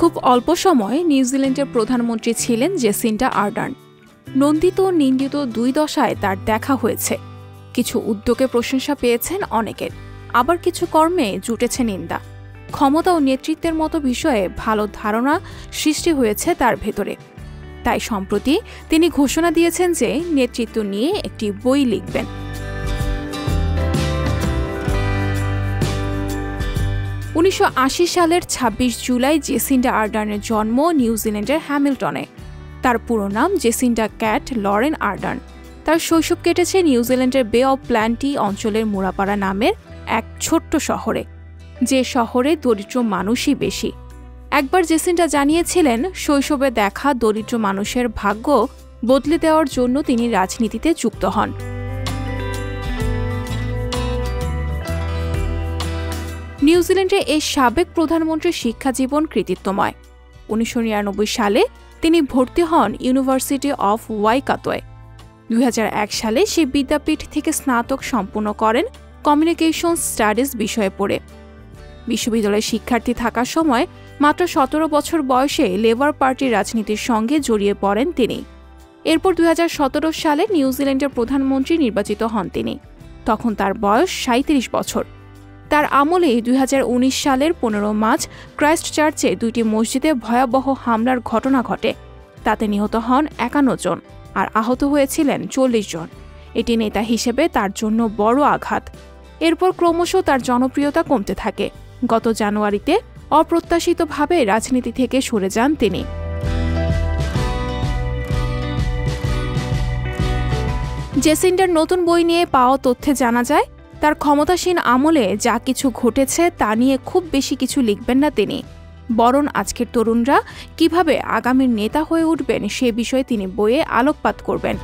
খুব অল্প সময়ে নিউজিল্যান্ডের প্রধানমন্ত্রী ছিলেন জেসিন্ডা আর্ডার্ন। নন্দিত ও নিন্দিত দুই দশায় তার দেখা হয়েছে। কিছু উদ্যোগে প্রশংসা পেয়েছেন অনেকের, আবার কিছু কর্মে জুটেছে নিন্দা। ক্ষমতা ও নেতৃত্বের মতো বিষয়ে ভালো ধারণা সৃষ্টি হয়েছে তার ভেতরে। তাই সম্প্রতি তিনি ঘোষণা দিয়েছেন যে নেতৃত্ব নিয়ে একটি বই লিখবেন। 1980 সালের 26 জুলাই জেসিন্ডা আর্ডার্নের জন্ম নিউজিল্যান্ডের হ্যামিল্টনে। তার পুরো নাম জেসিন্ডা ক্যাট লরেন আর্ডার্ন। তার শৈশব কেটেছে নিউজিল্যান্ডের বে অব প্ল্যান্টি অঞ্চলের মুরাপাড়া নামের এক ছোট্ট শহরে, যে শহরে দরিদ্র মানুষই বেশি। একবার জেসিন্ডা জানিয়েছিলেন, শৈশবে দেখা দরিদ্র মানুষের ভাগ্য বদলে দেওয়ার জন্য তিনি রাজনীতিতে যুক্ত হন। নিউজিল্যান্ডের এই সাবেক প্রধানমন্ত্রীর শিক্ষাজীবন কৃতিত্বময়। 1999 সালে তিনি ভর্তি হন ইউনিভার্সিটি অফ ওয়াইকাতোয়। 2001 সালে সে বিদ্যাপীঠ থেকে স্নাতক সম্পূর্ণ করেন কমিউনিকেশন স্টাডিজ বিষয়ে পড়ে। বিশ্ববিদ্যালয়ের শিক্ষার্থী থাকার সময় মাত্র 17 বছর বয়সে লেবার পার্টির রাজনীতির সঙ্গে জড়িয়ে পড়েন তিনি। এরপর 2017 সালে নিউজিল্যান্ডের প্রধানমন্ত্রী নির্বাচিত হন তিনি। তখন তার বয়স 37 বছর। তার আমলে 2019 সালের 15 মার্চ ক্রাইস্ট চার্চে 2টি মসজিদে ভয়াবহ হামলার ঘটনা ঘটে। তাতে নিহত হন 51 জন আর আহত হয়েছিলেন 40 জন। এটি নেতা হিসেবে তার জন্য বড় আঘাত। এরপর ক্রমশ তার জনপ্রিয়তা কমতে থাকে। গত জানুয়ারিতে অপ্রত্যাশিতভাবে রাজনীতি থেকে সরে যান তিনি। জেসিন্ডার নতুন বই নিয়ে পাওয়া তথ্যে জানা যায়, তার ক্ষমতাসীন আমলে যা কিছু ঘটেছে তা নিয়ে খুব বেশি কিছু লিখবেন না তিনি, বরং আজকের তরুণরা কিভাবে আগামীর নেতা হয়ে উঠবেন সে বিষয়ে তিনি বইয়ে আলোকপাত করবেন।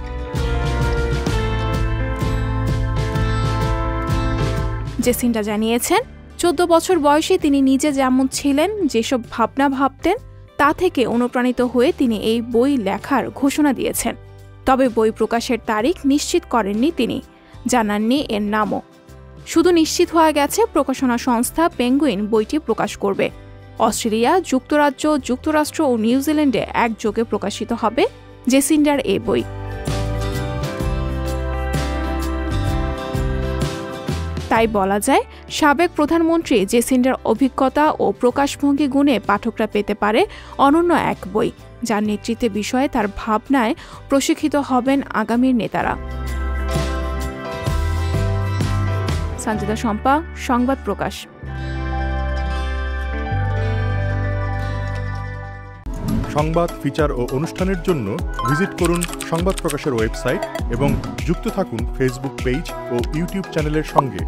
জেসিন্ডা জানিয়েছেন, 14 বছর বয়সে তিনি নিজে যেমন ছিলেন, যেসব ভাবনা ভাবতেন, তা থেকে অনুপ্রাণিত হয়ে তিনি এই বই লেখার ঘোষণা দিয়েছেন। তবে বই প্রকাশের তারিখ নিশ্চিত করেননি তিনি, জানাননি এর নামও। শুধু নিশ্চিত হয়ে গেছে প্রকাশনা সংস্থা পেঙ্গুইন বইটি প্রকাশ করবে। অস্ট্রেলিয়া, যুক্তরাজ্য, যুক্তরাষ্ট্র ও নিউজিল্যান্ডে একযোগে প্রকাশিত হবে জেসিন্ডার এই বই। তাই বলা যায়, সাবেক প্রধানমন্ত্রী জেসিন্ডার অভিজ্ঞতা ও প্রকাশভঙ্গি গুণে পাঠকরা পেতে পারে অনন্য এক বই, যার নেতৃত্বের বিষয়ে তার ভাবনায় প্রশিক্ষিত হবেন আগামীর নেতারা। সঞ্জিতা শম্পা, সংবাদ প্রকাশ। সংবাদ, ফিচার ও অনুষ্ঠানের জন্য ভিজিট করুন সংবাদ প্রকাশের ওয়েবসাইট এবং যুক্ত থাকুন ফেসবুক পেজ ও ইউটিউব চ্যানেলের সঙ্গে।